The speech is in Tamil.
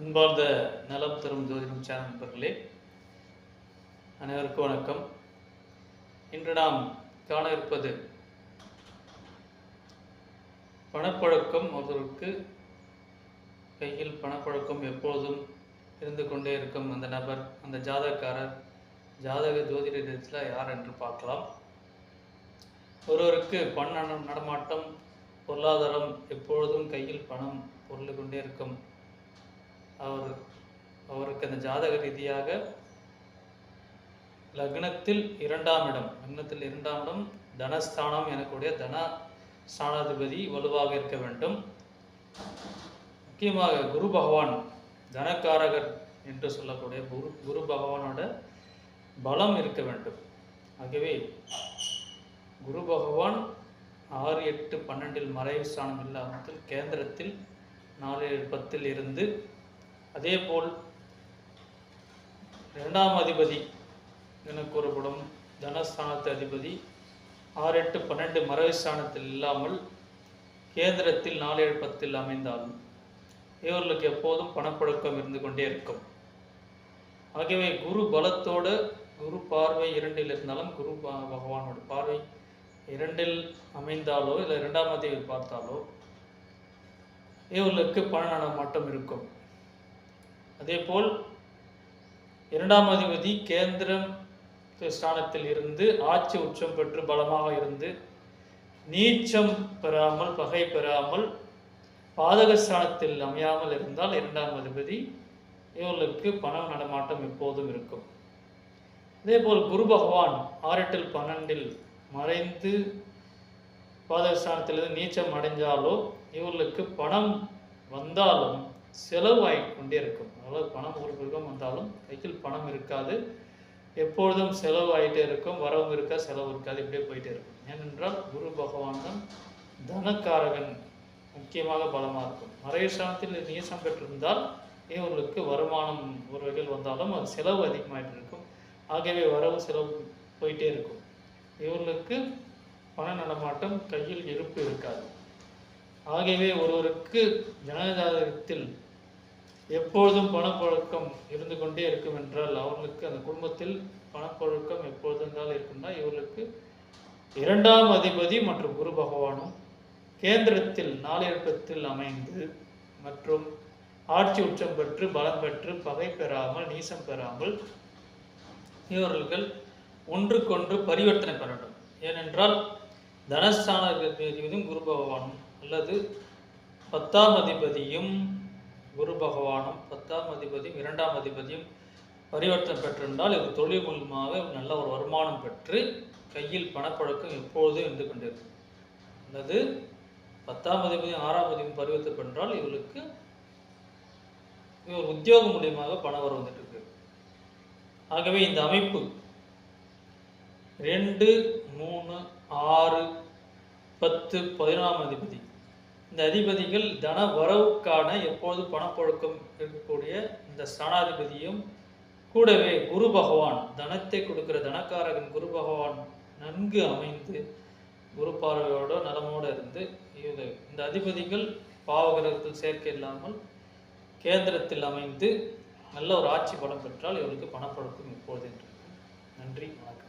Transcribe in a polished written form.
அன்பார்ந்த நலம் தரும் ஜோதிடம் சேனல் நண்பர்களே, அனைவருக்கும் வணக்கம். இன்று நாம் காண இருப்பது பணப்பழக்கம். ஒருவருக்கு கையில் பணப்பழக்கம் எப்போதும் இருந்து கொண்டே இருக்கும் அந்த நபர், அந்த ஜாதகக்காரர், ஜாதக ஜோதிடத்தில் யார் என்று பார்க்கலாம். ஒருவருக்கு பண நடமாட்டம், பொருளாதாரம், எப்பொழுதும் கையில் பணம் பொருள் கொண்டே இருக்கும். அவருக்கு அந்த ஜாதக ரீதியாக லக்னத்தில் இரண்டாம் இடம் தனஸ்தானம் எனக்கூடிய தனஸ்தானாதிபதி வலுவாக இருக்க வேண்டும். முக்கியமாக குரு பகவான் தனக்காரகர் என்று சொல்லக்கூடிய குரு பகவானோட பலம் இருக்க வேண்டும். ஆகவே குரு பகவான் 6, 8, 12 மறைவு ஸ்தானம் இல்லாமல் கேந்திரத்தில் 4, 7, 10 இருந்து, அதேபோல் இரண்டாம் அதிபதி என கூறப்படும் தனஸ்தானத்து அதிபதி 6, 8, 12 மறைவு ஸ்தானத்தில் இல்லாமல் கேந்திரத்தில் 4, 7, 10 அமைந்தாலும் இவர்களுக்கு எப்போதும் பணப்பழக்கம் இருந்து கொண்டே இருக்கும். ஆகவே குரு பலத்தோடு குரு பார்வை 2 இருந்தாலும், குரு பகவானோட பார்வை 2 அமைந்தாலோ இல்லை இரண்டாம் அதிபதி பார்த்தாலோ இவர்களுக்கு பண நடமாட்டம் இருக்கும். அதேபோல் இரண்டாம் அதிபதி கேந்திரம் ஸ்தானத்தில் இருந்து ஆட்சி உச்சம் பெற்று பலமாக இருந்து நீச்சம் பெறாமல், பகை பெறாமல், பாதக ஸ்தானத்தில் அமையாமல் இருந்தால் இரண்டாம் அதிபதி இவர்களுக்கு பண நடமாட்டம் எப்போதும் இருக்கும். அதேபோல் குரு பகவான் 6, 8, 12 மறைந்து பாதகஸ்தானத்திலிருந்து நீச்சம் அடைஞ்சாலோ இவர்களுக்கு பணம் வந்தாலும் செலவு ஆகிக்கொண்டே இருக்கும். அதாவது பணம் ஒரு பக்கம் வந்தாலும் கையில் பணம் இருக்காது, எப்பொழுதும் செலவு ஆகிட்டே இருக்கும். வரவும் இருக்கா, செலவு இருக்காது, இப்படியே போயிட்டே இருக்கும். ஏனென்றால் குரு பகவான் தான் தனக்காரகன், முக்கியமாக பலமாக இருக்கும். மறைவு ஸ்தானத்தில் நீசம் பெற்றிருந்தால் இவர்களுக்கு வருமானம் ஒரு வகையில் வந்தாலும் அது செலவு அதிகமாகிட்டு இருக்கும். ஆகவே வரவு செலவு போயிட்டே இருக்கும். இவர்களுக்கு பண நடமாட்டம், கையில் இருப்பு இருக்காது. ஆகவே ஒருவருக்கு ஜனஜாதகத்தில் எப்பொழுதும் பணப்பழக்கம் இருந்து கொண்டே இருக்கும் என்றால் அவர்களுக்கு அந்த குடும்பத்தில் பணப்பழக்கம் எப்பொழுது இருந்தாலும் இருக்கும்னா இவர்களுக்கு இரண்டாம் அதிபதி மற்றும் குரு பகவானும் கேந்திரத்தில் 4, 7, 10 அமைந்து மற்றும் ஆட்சி உச்சம் பெற்று பலம் பெற்று பகை பெறாமல், நீசம் பெறாமல் இவர்கள் ஒன்றுக்கொன்று பரிவர்த்தனை பெறணும். ஏனென்றால் தனஸ்தான அதிபதியும் குரு பகவானும் அல்லது 10ஆம் அதிபதியும் குரு பகவானும் 10ஆம் அதிபதியும் இரண்டாம் அதிபதியும் பரிவர்த்தனை பெற்றிருந்தால் இது தொழில் மூலமாக நல்ல ஒரு வருமானம் பெற்று கையில் பணப்பழக்கம் எப்பொழுதும் இருந்து கொண்டிருக்கும். அல்லது 10ஆம் அதிபதியும் 6ஆம் அதிபதியும் பரிவர்த்தனை பெற்றால் இவர்களுக்கு இவர் உத்தியோகம் மூலியமாக பணம் வர வந்துட்டு இருக்கு. ஆகவே இந்த அமைப்பு 2, 3, 6, 10, 11ஆம் அதிபதி, இந்த அதிபதிகள் தன வரவுக்கான எப்போது பணப்பழக்கம் இருக்கக்கூடிய இந்த ஸ்தானாதிபதியும் கூடவே குரு பகவான் தனத்தை கொடுக்கிற தனக்காரகன் குரு பகவான் நன்கு அமைந்து குரு பார்வையோட நலமோடு இருந்து இந்த அதிபதிகள் பாவகிரகத்தில் சேர்க்கை இல்லாமல் கேந்திரத்தில் அமைந்து நல்ல ஒரு ஆட்சி பலம் பெற்றால் இவருக்கு பணப்பழக்கம் எப்பொழுது என்று. நன்றி, வணக்கம்.